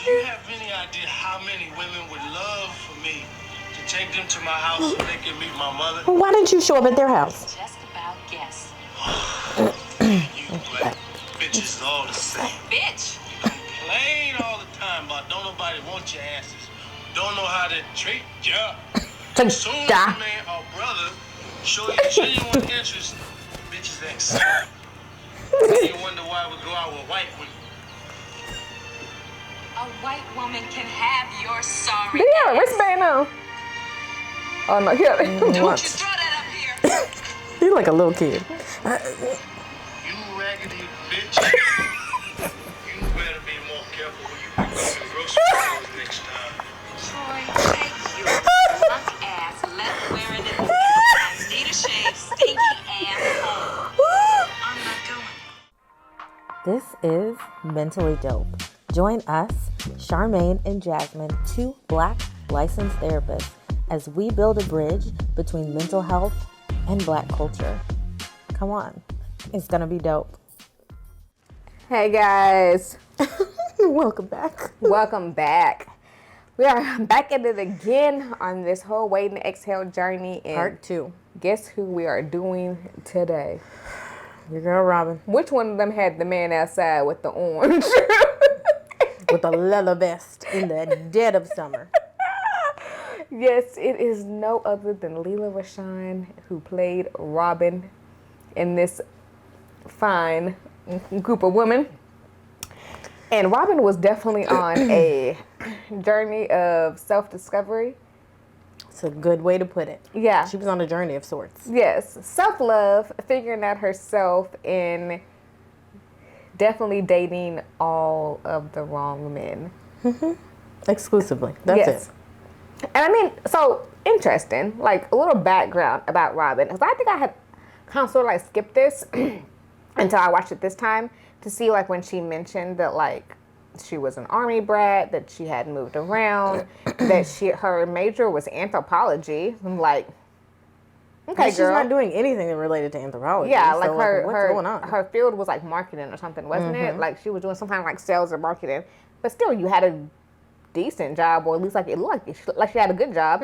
Do you have any idea how many women would love for me to take them to my house so they can meet my mother? Well, why didn't you show up at their house? Just about guess. You black bitches is all the same. Bitch! Complain all the time about don't nobody want your asses. Don't know how to treat ya. As soon as a man or brother show you genuine interest, bitches act silly. Then you wonder why we go out with white women. A white woman can have your sorry Do you have a wristband on? Oh no, here. Don't you throw that up here. You're like a little kid. You raggedy bitch. You better be more careful when you pick up your grocery stores next time. Troy, take your drunk ass left wearing it. I need a shave, stinky ass home. I'm not going. This is Mentally Dope. Join us, Charmaine and Jasmine, two Black licensed therapists, as we build a bridge between mental health and Black culture. Come on, it's gonna be dope. Hey guys, Welcome back. welcome back. We are back at it again on this whole wait and exhale journey. And Part 2. guess who we are doing today? Your girl Robin. Which one of them had the man outside with the orange? With a leather vest in the dead of summer. Yes, it is no other than Lela Rashawn, who played Robin in this fine group of women. And Robin was definitely on a journey of self-discovery. It's a good way to put it. Yeah. She was on a journey of sorts. Yes, self-love, figuring out herself, and definitely dating all of the wrong men. Exclusively. That's it. And I mean, so interesting, like a little background about Robin, because I think I had kind of sort of like skipped this until I watched it this time to see like when she mentioned that like she was an army brat, that she had moved around, that her major was anthropology. I'm like, okay, She's girl. not doing anything related to anthropology. Yeah, like so, what's going on? her field was like marketing or something, wasn't it? Like she was doing some kind of like sales or marketing. But still, you had a decent job, or at least like it looked like she had a good job.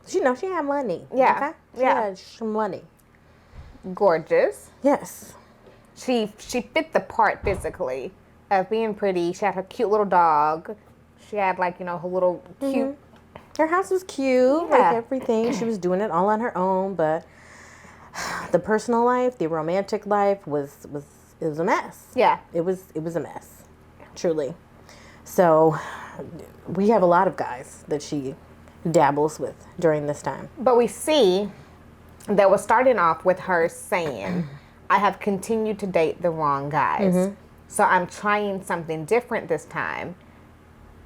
She had money. Yeah, Okay? She yeah. had some money. Gorgeous. Yes. She fit the part physically of being pretty. She had her cute little dog. She had like her little cute. Her house was cute, Yeah. like everything. She was doing it all on her own, but the personal life, the romantic life was a mess. Yeah. It was a mess. Truly. So we have a lot of guys that she dabbles with during this time. But we see that was starting off with her saying, I have continued to date the wrong guys. So I'm trying something different this time.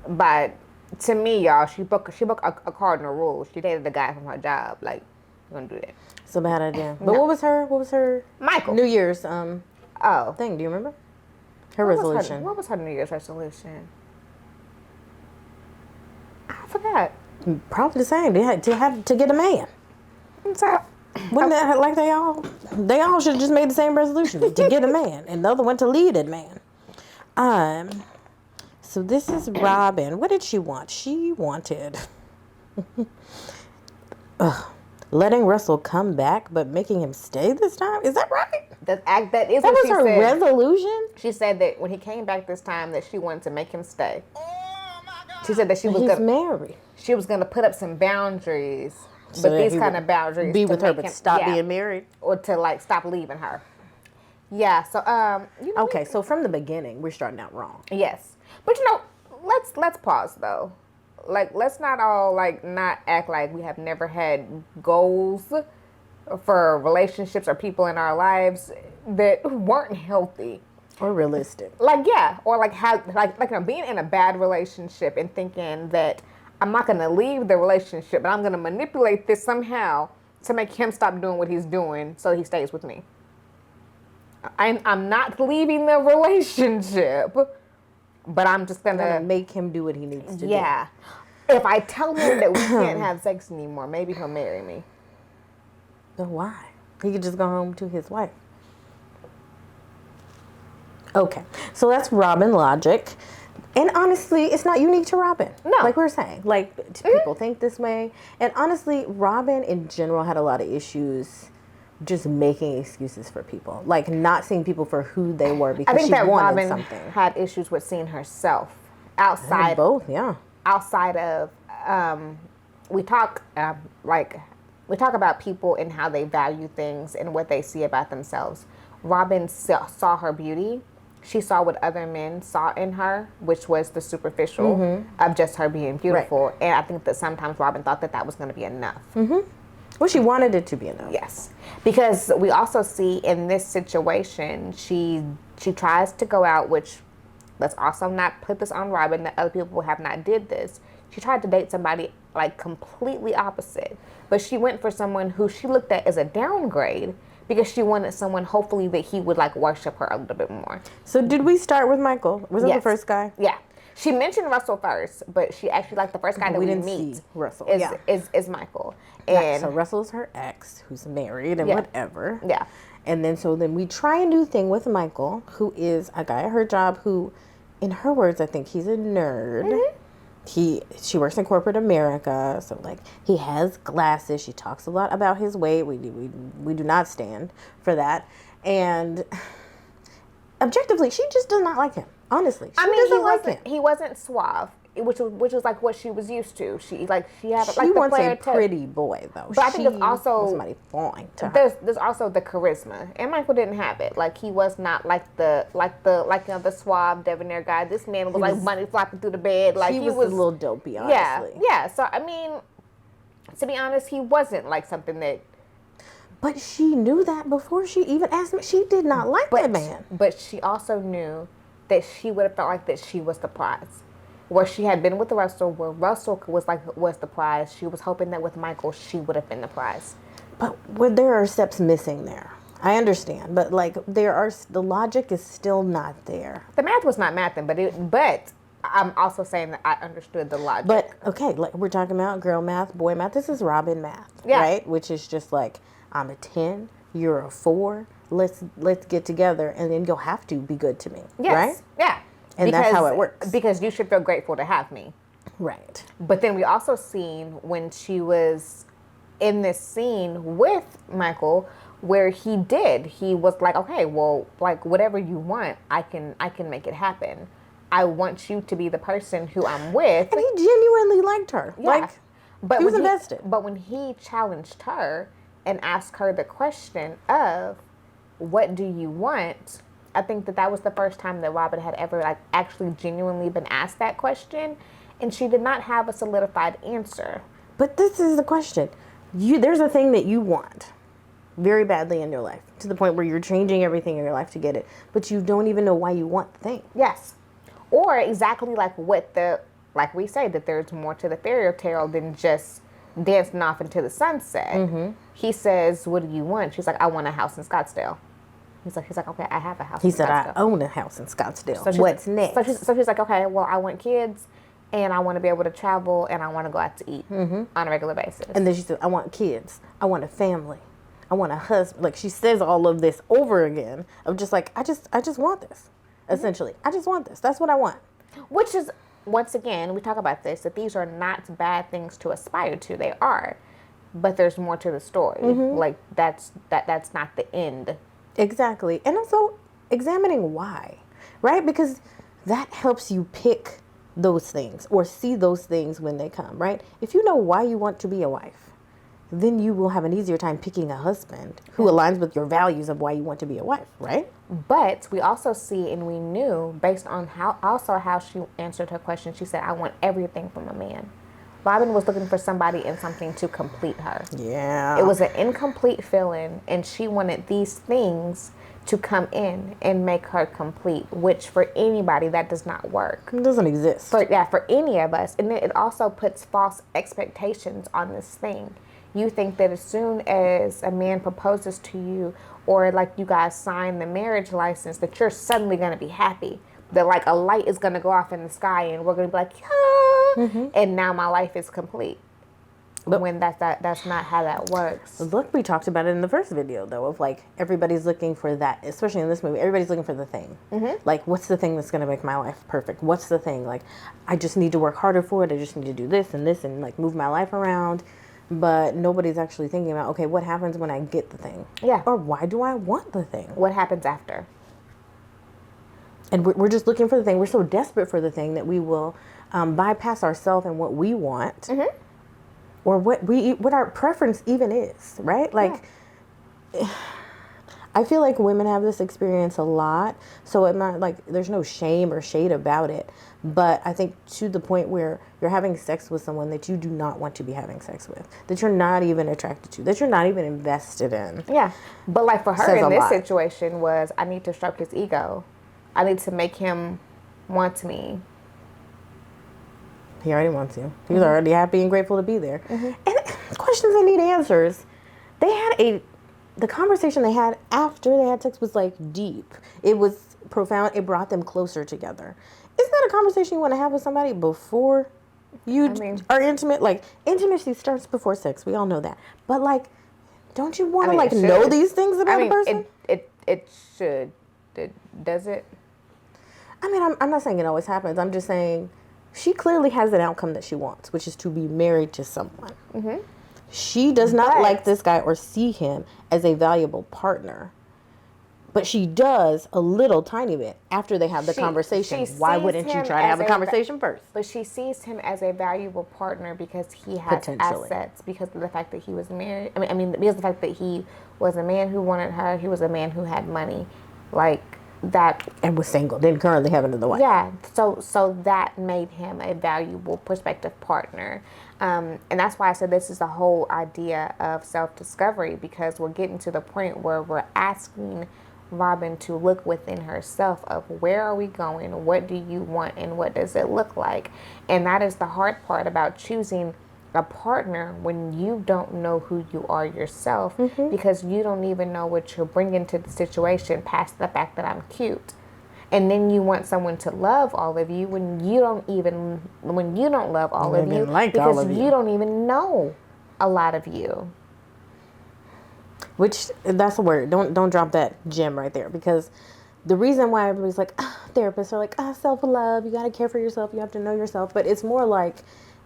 But to me, y'all, she broke a cardinal rule. She dated the guy from her job. Like, you're gonna do that. It's a bad idea. But what was her Michael. New Year's Oh. thing? Do you remember? Her resolution. What was her New Year's resolution? I forgot. Probably the same. They had to get a man. Wouldn't that like they all should have just made the same resolution to get a man, and the other one to lead a man. So this is Robin. What did she want? She wanted letting Russell come back, but making him stay this time. Is that right? That is That what was she her said. resolution. She said that when he came back this time, that she wanted to make him stay. She said that He's married. she was gonna put up some boundaries, So but that these he kind would of boundaries be to with her, make but him- stop yeah, being married. or to like stop leaving her. Yeah. So Okay, so from the beginning, we're starting out wrong. yes, but let's pause though. Like, let's not all like not act like we have never had goals for relationships or people in our lives that weren't healthy. Or realistic. Like, yeah, or like how being in a bad relationship and thinking that I'm not gonna leave the relationship, but I'm gonna manipulate this somehow to make him stop doing what he's doing so he stays with me. I'm not leaving the relationship, but I'm just gonna make him do what he needs to do. yeah. If I tell him that we can't have sex anymore, maybe he'll marry me. But why? He could just go home to his wife. Okay, so that's Robin logic. And honestly, it's not unique to Robin. No. Like we were saying. Like, people think this way. And honestly, Robin in general had a lot of issues just making excuses for people. Like, not seeing people for who they were because she wanted something. Had issues with seeing herself outside. Both, yeah. Outside of, we talk about people and how they value things and what they see about themselves. Robin saw her beauty. She saw what other men saw in her, which was the superficial of just her being beautiful. Right. And I think that sometimes Robin thought that was going to be enough. Well, she wanted it to be enough. Yes. Because we also see in this situation, she tries to go out, which let's also not put this on Robin, that other people have not did this. She tried to date somebody like completely opposite. But she went for someone who she looked at as a downgrade, because she wanted someone, hopefully, that he would like worship her a little bit more. So did we start with Michael? Was that the first guy? Yeah. She mentioned Russell first, but she actually the first guy that we didn't meet see Russell. Is Michael. And so Russell's her ex, who's married and whatever. Yeah. And then we try a new thing with Michael, who is a guy at her job who, in her words, I think he's a nerd. She works in corporate America, so like he has glasses. She talks a lot about his weight. We do not stand for that. And objectively, she just does not like him. Honestly, he wasn't suave, which was like what she was used to. She wants a pretty boy though. But I think it's also somebody fine to her. There's also the charisma, and Michael didn't have it. Like he was not like the the suave debonair guy. This man was like money flopping through the bed. Like he was a little dopey, honestly. Yeah. So I mean, to be honest, he wasn't like something that. But she knew that before she even asked me. She did not like that man. But she also knew that she would have felt like that she was the prize. Where she had been with Russell, where Russell was the prize, she was hoping that with Michael, she would have been the prize. But there are steps missing there. I understand, but like the logic is still not there. The math was not mathing, but I'm also saying that I understood the logic. But okay, like we're talking about girl math, boy math. This is Robin math, right? Which is just like, I'm a 10, you're a 4. Let's get together, and then you'll have to be good to me, right? Yeah. And that's how it works. Because you should feel grateful to have me. Right. But then we also seen when she was in this scene with Michael, where he was like, okay, well, like whatever you want, I can make it happen. I want you to be the person who I'm with. And he genuinely liked her. Yeah. But he was invested. But when he challenged her and asked her the question of, what do you want? I think that was the first time that Robin had ever like actually genuinely been asked that question, and she did not have a solidified answer. But this is the question. There's a thing that you want very badly in your life, to the point where you're changing everything in your life to get it, but you don't even know why you want the thing. Yes. Or exactly like like we say, that there's more to the fairy tale than just dancing off into the sunset. He says, what do you want? She's like, I want a house in Scottsdale. He's like, okay, I have a house in Scottsdale. He said, I own a house in Scottsdale. So what's next? So she's like, okay, well, I want kids, and I want to be able to travel, and I want to go out to eat on a regular basis. And then she said, I want kids. I want a family. I want a husband. Like, she says all of this over again of just like, I just want this, essentially. I just want this. That's what I want. Which is, once again, we talk about this, that these are not bad things to aspire to. They are. But there's more to the story. Like, that's not the end. Exactly. And also examining why, right? Because that helps you pick those things or see those things when they come, right? If you know why you want to be a wife, then you will have an easier time picking a husband who aligns with your values of why you want to be a wife, right? But we also see, and we knew based on how she answered her question, she said, I want everything from a man. Robin was looking for somebody and something to complete her. Yeah. It was an incomplete feeling, and she wanted these things to come in and make her complete, which for anybody, that does not work. It doesn't exist. For any of us. And then it also puts false expectations on this thing. You think that as soon as a man proposes to you, or like you guys sign the marriage license, that you're suddenly going to be happy. That like a light is going to go off in the sky and we're going to be like, yeah. And now my life is complete. when that's not how that works. Look, we talked about it in the first video, though, of like everybody's looking for that, especially in this movie. Everybody's looking for the thing. Like, what's the thing that's going to make my life perfect? What's the thing? Like, I just need to work harder for it. I just need to do this and like move my life around. But nobody's actually thinking about, okay, what happens when I get the thing? Yeah. Or why do I want the thing? What happens after? And we're just looking for the thing. We're so desperate for the thing that we will bypass ourselves and what we want. Or what our preference even is, right? Like, I feel like women have this experience a lot, so it might, like, there's no shame or shade about it, but I think to the point where you're having sex with someone that you do not want to be having sex with, that you're not even attracted to, that you're not even invested in. Yeah, but like for her Says in a this lot. situation was, I need to stroke his ego. I need to make him want me. He already wants you. He's already happy and grateful to be there. And questions that need answers. The conversation they had after they had sex was like deep. It was profound. It brought them closer together. Isn't that a conversation you want to have with somebody before you are intimate? Like, intimacy starts before sex. We all know that. But like, don't you want to like know these things about a person? It should. Does it? I mean, I'm not saying it always happens. I'm just saying she clearly has an outcome that she wants, which is to be married to someone. She does not like this guy or see him as a valuable partner. But she does a little tiny bit after they have the conversation. Why wouldn't you try to have a conversation first? But she sees him as a valuable partner because he has assets, because of the fact that he was married. I mean, because of the fact that he was a man who wanted her. He was a man who had money, like that, and was single. Didn't currently have another wife. Yeah. So that made him a valuable prospective partner. And that's why I said this is the whole idea of self-discovery, because we're getting to the point where we're asking Robin to look within herself of where are we going, what do you want, and what does it look like. And that is the hard part about choosing a partner when you don't know who you are yourself, because you don't even know what you're bringing to the situation past the fact that I'm cute. And then you want someone to love all of you when you don't love all of you, because you don't even know a lot of you. Which, that's the word. Don't drop that gem right there, because the reason why everybody's like, therapists are like, self-love, you got to care for yourself, you have to know yourself. But it's more like,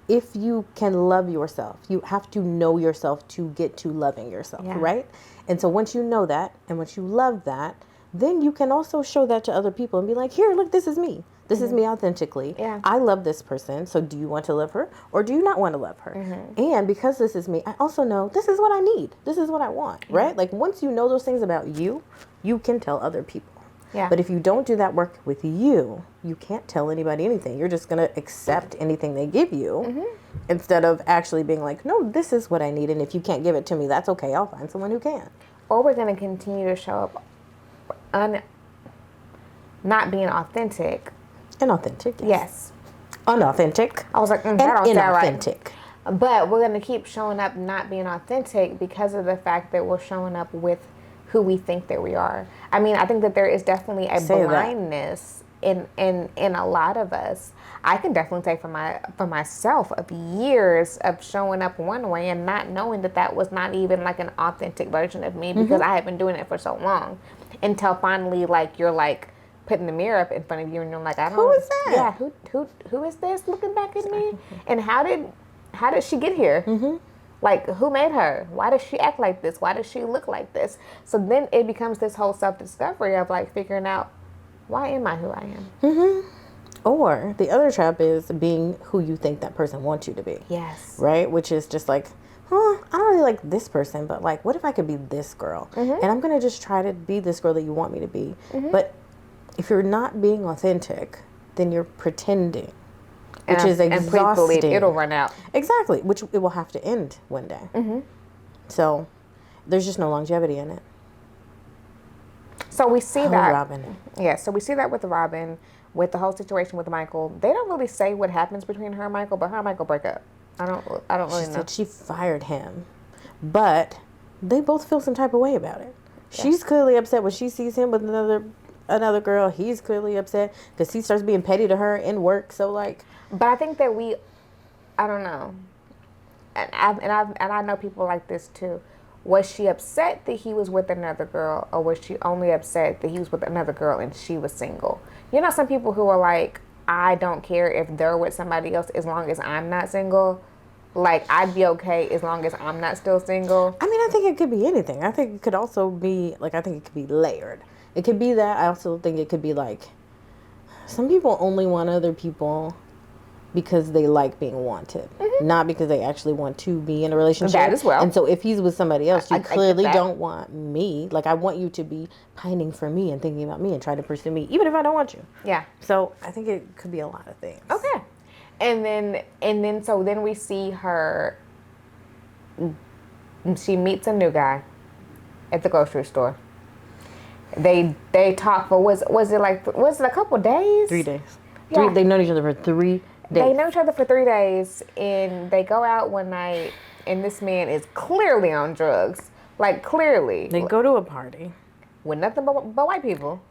if you can love yourself, you have to know yourself to get to loving yourself, right? And so once you know that, and once you love that, then you can also show that to other people and be like, here, look, this is me. This is me authentically. I love this person. So do you want to love her, or do you not want to love her? And because this is me, I also know this is what I need. This is what I want, right? Like, once you know those things about you, you can tell other people. But if you don't do that work with you, you can't tell anybody anything. You're just going to accept anything they give you instead of actually being like, no, this is what I need. And if you can't give it to me, that's okay. I'll find someone who can. Or we're going to continue to show up not being authentic. Inauthentic, yes. Unauthentic. I was like, that don't sound right. Inauthentic. But we're going to keep showing up not being authentic because of the fact that we're showing up with who we think that we are. I mean, I think that there is definitely a blindness in a lot of us. I can definitely say for myself of years of showing up one way and not knowing that was not even like an authentic version of me, because I had been doing it for so long, until finally, like, you're like putting the mirror up in front of you and you're like, who is that? Yeah, who is this looking back at me? And how did she get here? Like, who made her? Why does she act like this? Why does she look like this? So then it becomes this whole self-discovery of like figuring out, why am I who I am? Or the other trap is being who you think that person wants you to be. Yes. Right? Which is just like, I don't really like this person, but like, what if I could be this girl? And I'm going to just try to be this girl that you want me to be. But if you're not being authentic, then you're pretending. Which is exhausting. And please believe it'll run out. Exactly. Which it will have to end one day. So there's just no longevity in it. So we see that. Robin. Yeah, so we see that with Robin, with the whole situation with Michael. They don't really say what happens between her and Michael, but her and Michael break up. I don't really know. She said she fired him. But they both feel some type of way about it. Yes. She's clearly upset when she sees him with another girl. He's clearly upset because he starts being petty to her in work. So like, but I think that I don't know. I know people like this too. Was she upset that he was with another girl, or was she only upset that he was with another girl and she was single? You know, some people who are like, I don't care if they're with somebody else as long as I'm not single. Like, I'd be okay as long as I'm not still single. I mean, I think it could be anything. I think it could also be, like, I think it could be layered. It could be that. I also think it could be, like, some people only want other people because they like being wanted, not because they actually want to be in a relationship. That as well. And so if he's with somebody else, you I get clearly that. don't want me. Like, I want you to be pining for me and thinking about me and trying to pursue me, even if I don't want you. Yeah. So I think it could be a lot of things. Okay. And then we see her. She meets a new guy at the grocery store. They talk for was it a couple days? 3 days. Yeah. They've known each other for 3 days. They know each other for 3 days, and they go out one night, and this man is clearly on drugs. Like, clearly. They go to a party. With nothing but white people.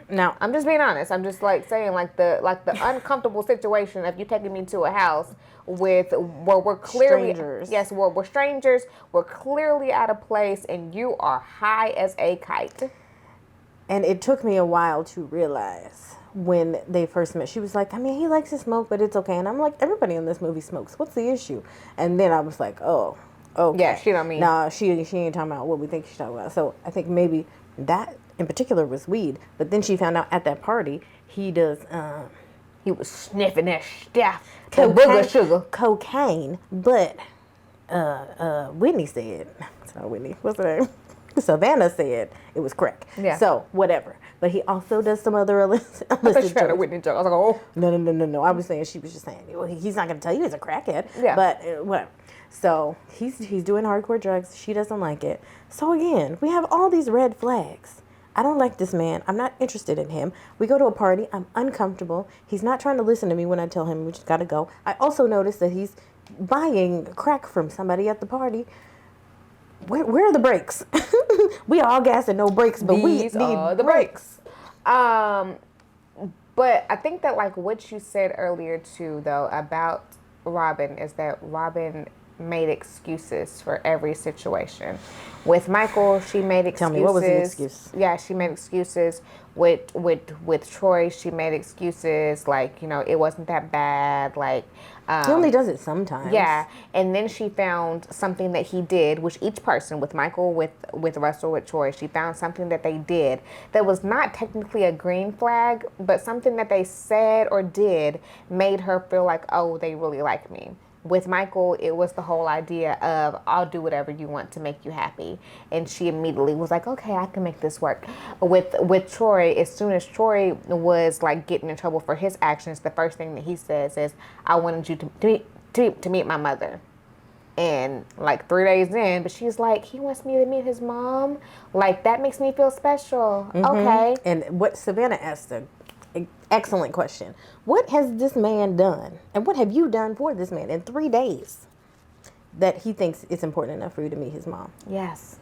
Now, I'm just being honest. I'm just like saying the uncomfortable situation of you taking me to a house where we're clearly strangers. Yes, we're strangers. We're clearly out of place, and you are high as a kite. and it took me a while to realize when they first met. She was like, I mean, he likes to smoke, but it's okay. And I'm like, everybody in this movie smokes. What's the issue? And then I was like, oh, okay. Yeah, she don't mean. Nah, she ain't talking about what we think she's talking about. So I think maybe that in particular was weed. But then she found out at that party he does. He was sniffing that stuff. The booger sugar. Cocaine. But Whitney said, it's not Whitney, what's her name? Savannah said it was crack. Yeah. So whatever. But he also does some other illicit I thought you had a Whitney joke. I was like, oh. No. I was saying, she was just saying, well, he's not going to tell you he's a crackhead. Yeah. But whatever. So he's doing hardcore drugs. She doesn't like it. So again, we have all these red flags. I don't like this man. I'm not interested in him. We go to a party. I'm uncomfortable. He's not trying to listen to me when I tell him we just got to go. I also noticed that he's buying crack from somebody at the party. Where are the brakes? We all gas and no brakes, but These we need are the brakes. But I think that like what you said earlier too, though, about Robin is that Robin made excuses for every situation. With Michael, she made excuses. Tell me, what was the excuse? Yeah, she made excuses. With Troy, she made excuses like, you know, it wasn't that bad. Like, he only does it sometimes. yeah, and then she found something that he did, which each person, with Michael, with Russell, with Troy, she found something that they did that was not technically a green flag, but something that they said or did made her feel like, oh, they really like me. With Michael, it was the whole idea of, I'll do whatever you want to make you happy. And she immediately was like, okay, I can make this work. With Troy, as soon as Troy was like getting in trouble for his actions, the first thing that he says is, I wanted you to meet my mother. And like 3 days in, but she's like, he wants me to meet his mom? Like, that makes me feel special. Mm-hmm. Okay. And what Savannah asked an excellent question. What has this man done? And what have you done for this man in 3 days that he thinks it's important enough for you to meet his mom? Yes.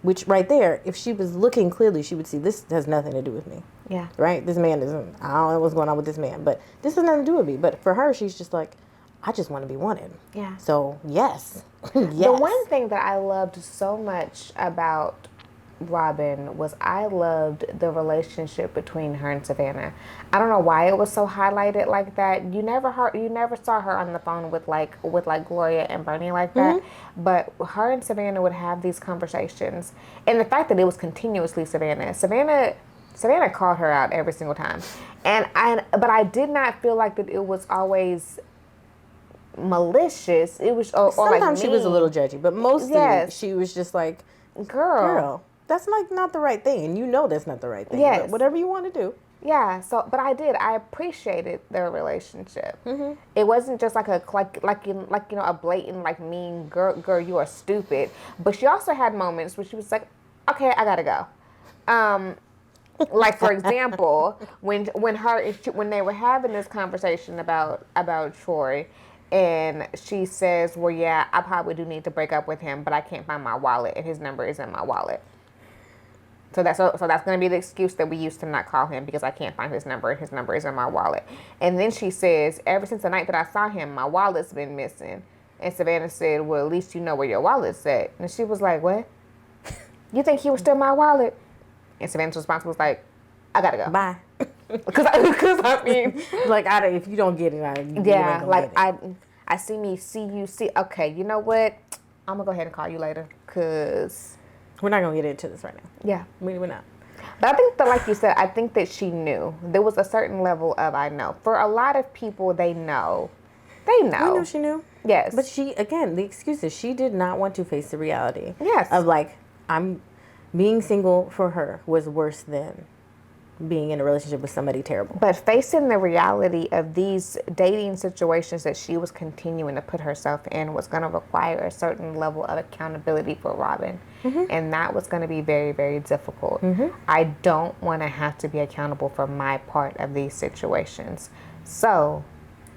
Which right there, if she was looking clearly, she would see this has nothing to do with me. Yeah. Right? This man isn't, I don't know what's going on with this man, but this has nothing to do with me. But for her, she's just like, I just want to be wanted. Yeah. So, yes. Yes. The one thing that I loved so much about Robin was I loved the relationship between her and Savannah. I don't know why it was so highlighted like that. You never saw her on the phone with Gloria and Bernie like that. Mm-hmm. But her and Savannah would have these conversations, and the fact that it was continuously Savannah called her out every single time, but I did not feel like that it was always malicious. It was or sometimes like she was a little judgy, but mostly she was just like, girl. That's like not the right thing, and you know that's not the right thing. Yes. But whatever you want to do. Yeah. So, but I appreciated their relationship. Mm-hmm. It wasn't just like a blatant like mean girl, you are stupid. But she also had moments where she was like, okay, I gotta go. Like for example, when they were having this conversation about Troy. And she says, well, yeah, I probably do need to break up with him, but I can't find my wallet, and his number is in my wallet. So that's going to be the excuse that we use to not call him, because I can't find his number, and his number is in my wallet. And then she says, ever since the night that I saw him, my wallet's been missing. And Savannah said, well, at least you know where your wallet's at. And she was like, what? You think he was still my wallet? And Savannah's response was like, I gotta go. Bye. Because I mean, Like, if you don't get it, yeah, like I see you. Okay, you know what? I'm gonna go ahead and call you later, cause we're not gonna get into this right now. Yeah, we're not. But I think that, like you said, I think that she knew. There was a certain level of I know. For a lot of people, they know. They know. I know she knew. Yes. But she, again, the excuse is she did not want to face the reality. Yes. Of like, being single for her was worse than being in a relationship with somebody terrible. But facing the reality of these dating situations that she was continuing to put herself in was going to require a certain level of accountability for Robin. Mm-hmm. And that was going to be very, very difficult. Mm-hmm. I don't want to have to be accountable for my part of these situations. So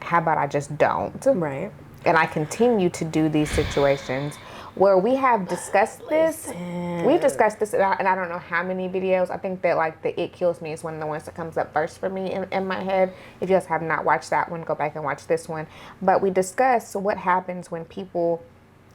how about I just don't? Right. And I continue to do these situations where we have discussed this. We've discussed this, and I don't know how many videos. I think that like the It Kills Me is one of the ones that comes up first for me in my head. If you guys have not watched that one, go back and watch this one. But we discuss what happens when people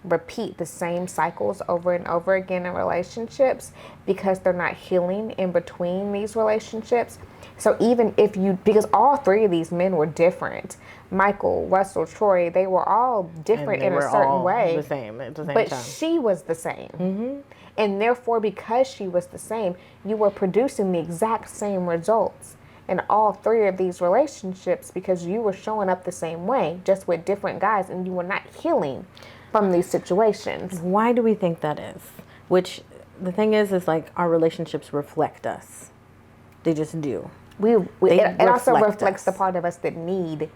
repeat the same cycles over and over again in relationships because they're not healing in between these relationships. So even if because all three of these men were different, Michael, Russell, Troy, they were all different in a certain way. The same at the same but time. She was the same. Mm-hmm. And therefore, because she was the same, you were producing the exact same results in all three of these relationships because you were showing up the same way, just with different guys, and you were not healing from these situations. Why do we think that is? Which the thing is like our relationships reflect us. They just do. It also reflects the part of us that need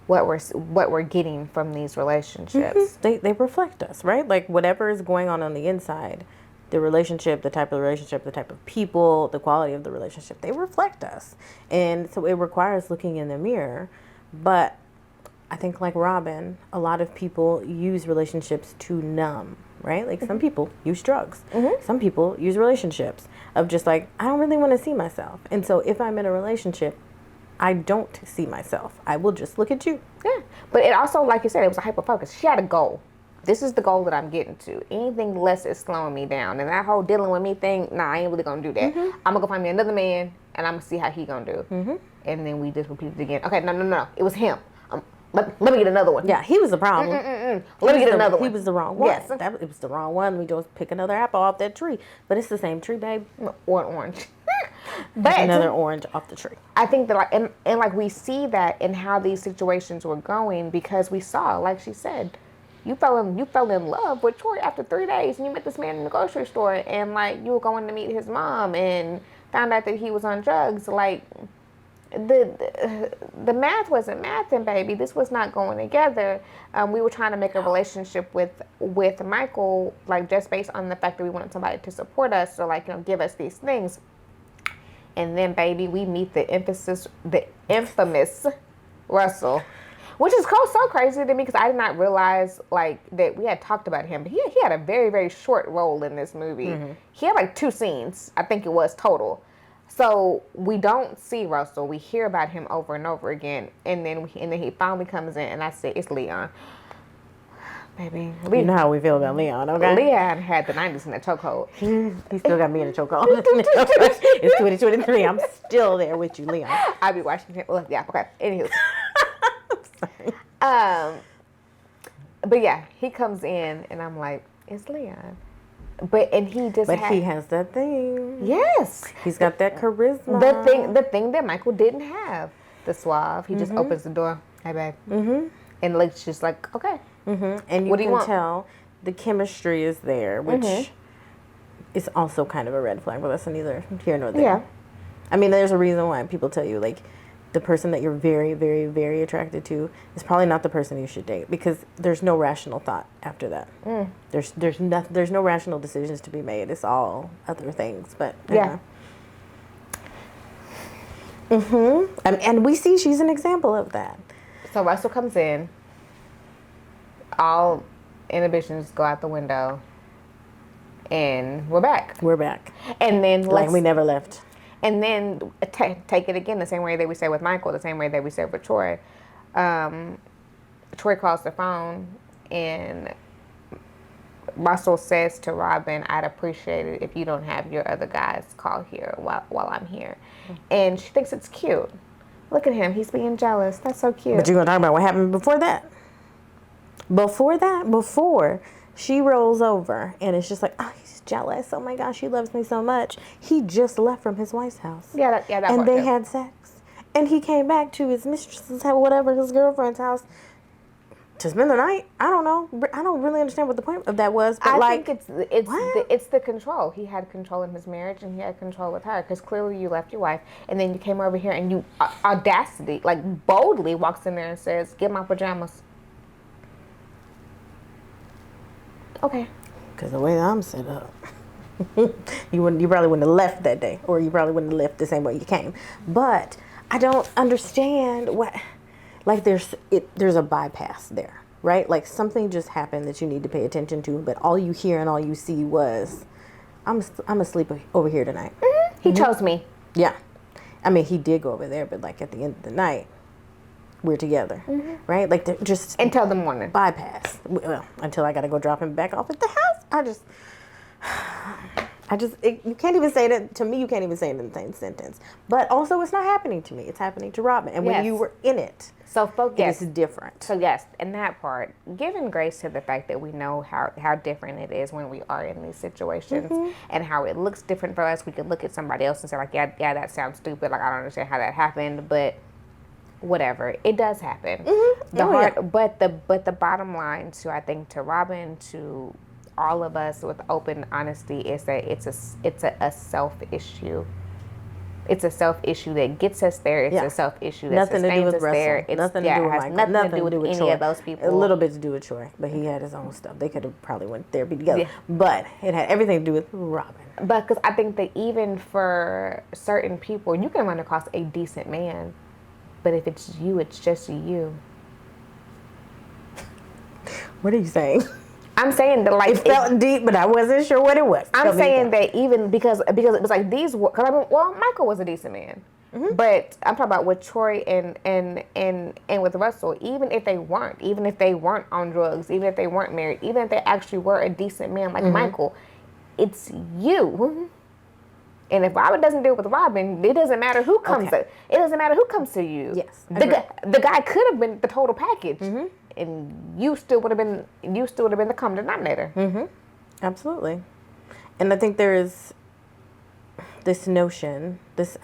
what we're getting from these relationships. Mm-hmm. They reflect us, right? Like whatever is going on the inside, the relationship, the type of relationship, the type of people, the quality of the relationship, they reflect us. And so it requires looking in the mirror. But I think like Robin, a lot of people use relationships to numb, right? Like some people use drugs. Mm-hmm. Some people use relationships of just like, I don't really want to see myself. And so if I'm in a relationship, I don't see myself. I will just look at you. Yeah. But it also, like you said, it was a hyper focus. She had a goal. This is the goal that I'm getting to. Anything less is slowing me down. And that whole dealing with me thing, nah, I ain't really going to do that. Mm-hmm. I'm going to go find me another man, and I'm going to see how he going to do. Mm-hmm. And then we just repeat it again. Okay, no. It was him. Let me get another one. Yeah, he was the problem. Let me get another one. He was the wrong one. Yes. It was the wrong one. We just pick another apple off that tree. But it's the same tree, babe. Or an orange. But another orange off the tree. I think that like and like we see that in how these situations were going because we saw, like she said, you fell in love with Troy after 3 days and you met this man in the grocery store and like you were going to meet his mom and found out that he was on drugs. Like the math wasn't mathing, baby. This was not going together. We were trying to make a relationship with Michael, like just based on the fact that we wanted somebody to support us or like give us these things. And then, baby, we meet the infamous Russell, which is so crazy to me because I did not realize like that we had talked about him. But he had a very, very short role in this movie. Mm-hmm. He had like 2 scenes, I think it was total. So we don't see Russell. We hear about him over and over again, and then he finally comes in, and I say it's Leon. Baby, you know how we feel about Leon, okay? Leon had the 90s in the chokehold. He still got me in the chokehold. It's 2023. I'm still there with you, Leon. I'll be watching him. Well, yeah, okay. Anywho. But yeah, he comes in, and I'm like, it's Leon. But he has that thing. Yes. He's got that charisma. The thing that Michael didn't have. The suave. He just opens the door. Hey, babe. Mm-hmm. And like she's like, okay. Mm-hmm. And you can tell the chemistry is there, which is also kind of a red flag with us, neither here nor there. Yeah. I mean, there's a reason why people tell you, like, the person that you're very, very, very attracted to is probably not the person you should date because there's no rational thought after that. Mm. There's no rational decisions to be made. It's all other things. But yeah. And we see she's an example of that. So Russell comes in. All inhibitions go out the window, and we're back. And then we never left. And then take it again the same way that we said with Michael, the same way that we said with Troy. Troy calls the phone, And Russell says to Robin, I'd appreciate it if you don't have your other guys call here while I'm here. And she thinks it's cute. Look at him. He's being jealous. That's so cute. But you're going to talk about what happened before that? Before she rolls over and it's just like, oh, he's jealous. Oh my gosh, he loves me so much. He just left from his wife's house. That and they had sex. And he came back to his mistress's house, whatever, his girlfriend's house, to spend the night. I don't know. I don't really understand what the point of that was. But I think it's the control. He had control in his marriage, and he had control with her. Because clearly, you left your wife, and then you came over here, and you audacity, like boldly, walks in there and says, "Get my pajamas." Okay. Because the way that I'm set up, you probably wouldn't have left that day, or you probably wouldn't have left the same way you came. But I don't understand what. Like there's a bypass there, right? Like something just happened that you need to pay attention to, but all you hear and all you see was, I'm asleep over here tonight. Mm-hmm. He chose me. Yeah. I mean, he did go over there, but like at the end of the night, we're together, right? Like just until the morning. Bypass. Well, until I got to go drop him back off at the house. You can't even say that to me. You can't even say it in the same sentence. But also, it's not happening to me. It's happening to Robin. And when you were in it, so focus. It's different. So yes, in that part, giving grace to the fact that we know how different it is when we are in these situations, and how it looks different for us. We can look at somebody else and say like, yeah, that sounds stupid. Like I don't understand how that happened, but whatever, it does happen. But the bottom line to Robin, to all of us with open honesty, is that it's a self issue. It's a self issue that gets us there. It's a self issue that sustains us there. It's nothing to do with Michael. Nothing to do with any of those people. A little bit to do with Troy, but he had his own stuff. They could have probably went therapy together. Yeah. But it had everything to do with Robin. But because I think that even for certain people, you can run across a decent man, but if it's you, it's just you. What are you saying? I'm saying that like it felt deep, but I wasn't sure what it was. I'm saying that even because it was like these. Well, Michael was a decent man, but I'm talking about with Troy and with Russell. Even if they weren't on drugs, even if they weren't married, even if they actually were a decent man like Michael, it's you. And if Robin doesn't deal with Robin, it doesn't matter who comes. It doesn't matter who comes to you. Yes, the guy could have been the total package, and you still would have been the common denominator. Absolutely. And I think there is this notion, this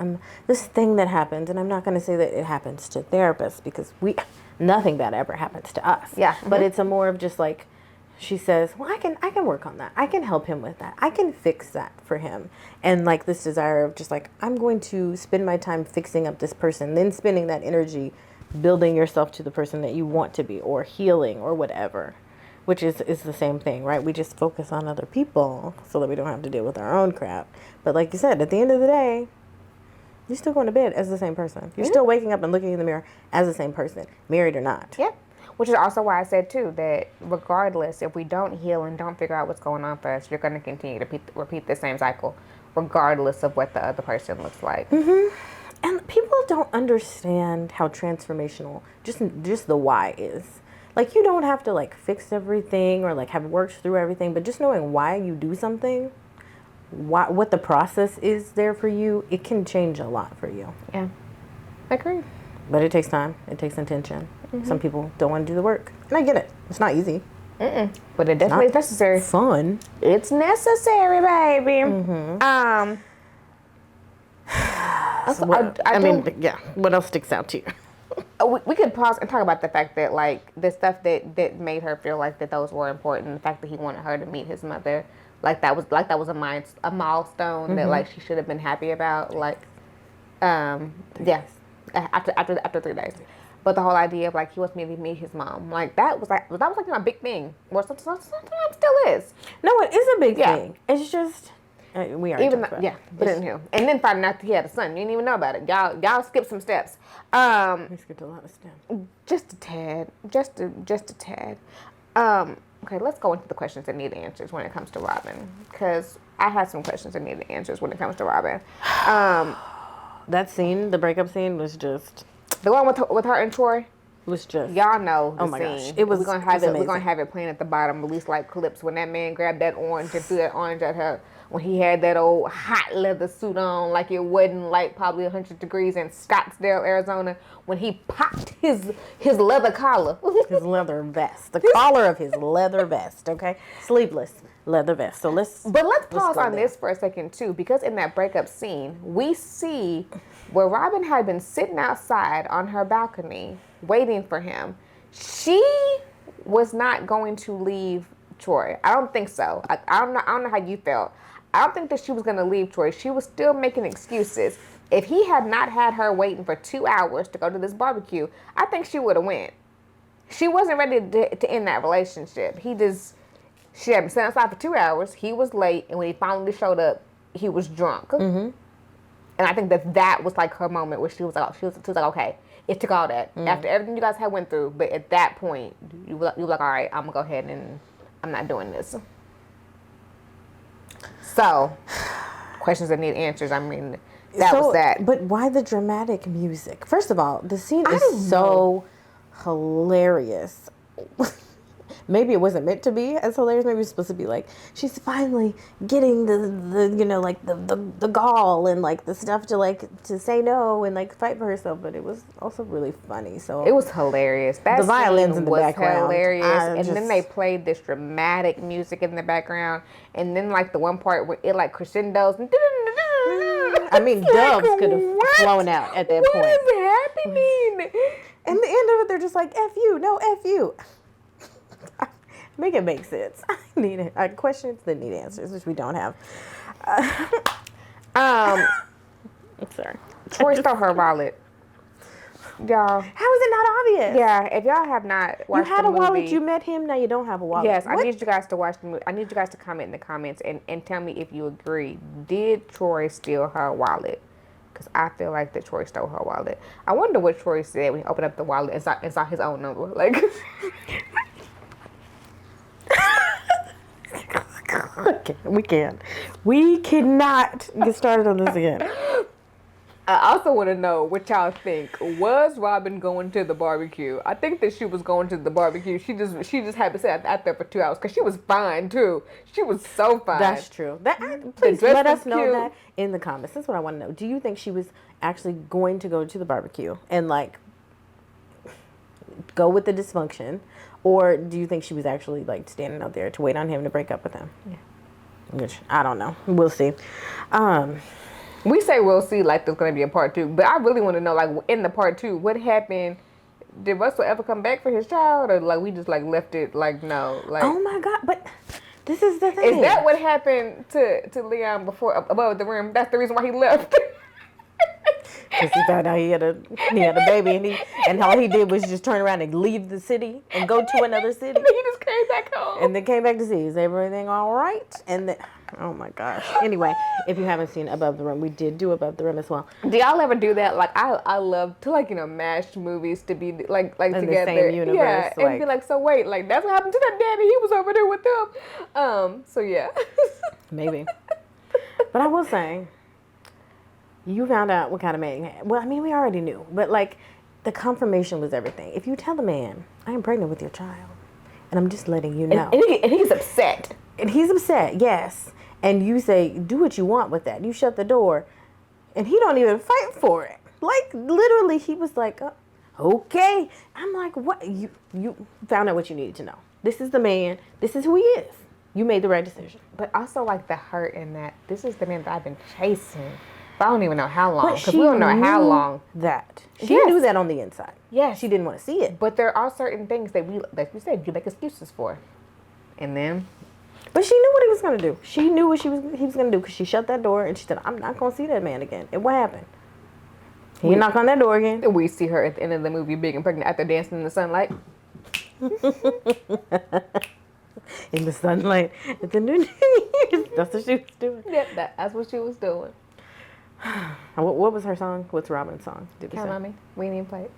thing that happens, and I'm not going to say that it happens to therapists because nothing bad ever happens to us. Yeah. But it's a more of just like. She says, well, I can work on that. I can help him with that. I can fix that for him. And like this desire of just like, I'm going to spend my time fixing up this person, then spending that energy building yourself to the person that you want to be, or healing or whatever, which is the same thing, right? We just focus on other people so that we don't have to deal with our own crap. But like you said, at the end of the day, you're still going to bed as the same person. You're still waking up and looking in the mirror as the same person, married or not. Yep. Which is also why I said, too, that regardless, if we don't heal and don't figure out what's going on for us, you're going to continue to repeat the same cycle, regardless of what the other person looks like. And people don't understand how transformational just the why is. Like, you don't have to, like, fix everything or, like, have worked through everything, but just knowing why you do something, what the process is there for you, it can change a lot for you. Yeah, I agree. But it takes time. It takes intention. Some people don't want to do the work. And I get it. It's not easy. But it definitely is necessary. Fun. It's necessary, baby. What else sticks out to you? We could pause and talk about the fact that, like, the stuff that made her feel like that those were important. The fact that he wanted her to meet his mother. That was a milestone that, like, she should have been happy about. Like, after 3 days. But the whole idea of, like, he wants me to meet his mom, like, that was a big thing. Well, sometimes still is. No, it is a big thing. It's just we are but anywho, and then finding out that he had a son, you didn't even know about it. Y'all skipped some steps. We skipped a lot of steps. Just a tad. Okay, let's go into the questions that need answers when it comes to Robin, because I had some questions that needed answers when it comes to Robin. That scene, the breakup scene, was just... The one with her and Troy? was just y'all know the oh my scene. gosh, it was. We're gonna have it. Amazing. We're gonna have it playing at the bottom. At least like clips when that man grabbed that orange and threw that orange at her. When he had that old hot leather suit on, like it wasn't like probably 100 degrees in Scottsdale, Arizona. When he popped his leather collar, his leather vest, the collar of his leather vest. Okay, sleeveless leather vest. So let's pause on this for a second too, because in that breakup scene, we see where Robin had been sitting outside on her balcony waiting for him. She was not going to leave Troy. I don't think so. I don't know how you felt. I don't think that she was going to leave Troy. She was still making excuses. If he had not had her waiting for 2 hours to go to this barbecue, I think she would have went. She wasn't ready to end that relationship. She had been sitting outside for 2 hours. He was late, and when he finally showed up, he was drunk. Mm-hmm. And I think that was like her moment where she was like, okay, it took all that after everything you guys had went through. But at that point, you were like, all right, I'm gonna go ahead and I'm not doing this. So, questions that need answers. I mean, that was that. But why the dramatic music? First of all, the scene is so hilarious. Maybe it wasn't meant to be as hilarious. Maybe it's supposed to be like she's finally getting the gall and like the stuff to say no and like fight for herself. But it was also really funny. So it was hilarious. The violins in the background, hilarious. And then they played this dramatic music in the background. And then like the one part where it like crescendos. I mean, doves could have flown out at that point. What is happening? And the end of it, they're just like, F you, no F you. Make it make sense. I need questions that need answers, which we don't have. I'm sorry. Troy stole her wallet. Y'all. How is it not obvious? Yeah, if y'all have not watched you had the a wallet, movie, you met him, now you don't have a wallet. Yes, what? I need you guys to watch the movie. I need you guys to comment in the comments and tell me if you agree. Did Troy steal her wallet? Because I feel like that Troy stole her wallet. I wonder what Troy said when he opened up the wallet and saw his own number. Like, okay, we cannot get started on this again. I also want to know what y'all think. Was Robin going to the barbecue? I think that she was going to the barbecue. She just had to sit out there for 2 hours because she was fine too. She was so fine. That's true. Please let us know that in the comments. That's what I want to know. Do you think she was actually going to go to the barbecue and like go with the dysfunction, or do you think she was actually like standing out there to wait on him to break up with him? Yeah. Which I don't know. We'll see. We say we'll see like there's going to be a part 2, but I really want to know like in the part 2, what happened? Did Russell ever come back for his child, or like we just like left it like no? Like, oh my God! But this is the thing. Is that what happened to Leon before above the rim? That's the reason why he left. Because he found out he had a baby, and all he did was just turn around and leave the city and go to another city. And then he just came back home. And then came back to see, is everything all right? And then, oh my gosh. Anyway, if you haven't seen Above the Rim, we did do Above the Rim as well. Do y'all ever do that? Like I love to like mash movies to be like in together. The same universe, yeah, like, and be like, so wait, like that's what happened to that daddy. He was over there with them. So yeah. Maybe. But I will say, you found out what kind of man you had. Well, I mean, we already knew, but like the confirmation was everything. If you tell a man, I am pregnant with your child, and I'm just letting you know. And he's upset. And he's upset, yes. And you say, do what you want with that. You shut the door, and he don't even fight for it. Like, literally, he was like, okay. I'm like, what? You found out what you needed to know. This is the man. This is who he is. You made the right decision. But also, like, the hurt in that this is the man that I've been chasing. But I don't even know how long. Because we don't know how long. That. She knew that on the inside. Yeah. She didn't want to see it. But there are certain things that like you said, you make excuses for. And then... But she knew what he was going to do. She knew what he was going to do because she shut that door and she said, I'm not going to see that man again. And what happened? He knocked on that door again. We see her at the end of the movie big and pregnant after dancing in the sunlight. In the sunlight at the New Year's. That's what she was doing. Yep, that's what she was doing. What was her song? What's Robin's song? Count on me. We didn't even play it.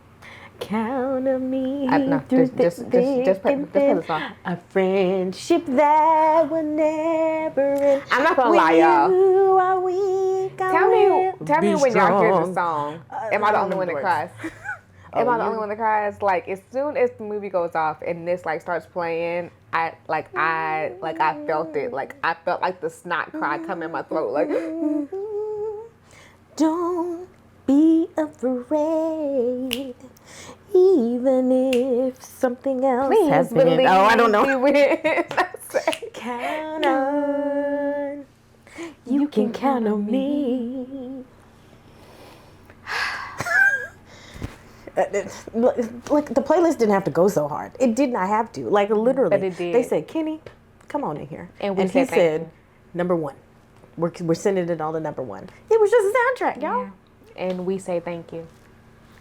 Count on me. Just play the song. A friendship that will never end. I'm not gonna lie, y'all. You are weak, Tell me when y'all hear the song. Am I the only one that cries? Am I the only one that cries? Like, as soon as the movie goes off and this like starts playing, I felt it. Like, I felt like the snot cry come in my throat. Like, don't be afraid, even if something else please has been. believe. Oh, I don't know. You win. Count on. You can count on me. Like, the playlist didn't have to go so hard. It did not have to. Like, literally. But it did. They said, Kenny, come on in here. And he said, said, number one. We're sending it all to number one. It was just a soundtrack, y'all. Yeah. And we say thank you.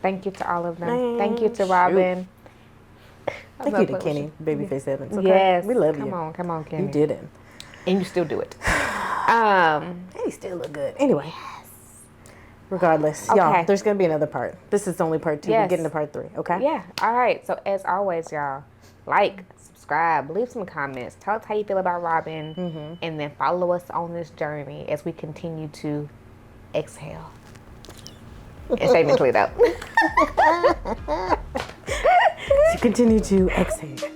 Thank you to all of them. Thank you to Robin. Thank you to Kenny, Babyface Evans. Okay? Yes. We love you. Come on, Kenny. You did it. And you still do it. And he still look good. Anyway. Regardless, y'all, there's going to be another part. This is only part 2. We're getting to part 3, okay? Yeah. All right. So, as always, y'all, like, subscribe, leave some comments. Tell us how you feel about Robin. And then follow us on this journey as we continue to exhale. And say mentally, though. To continue to exhale.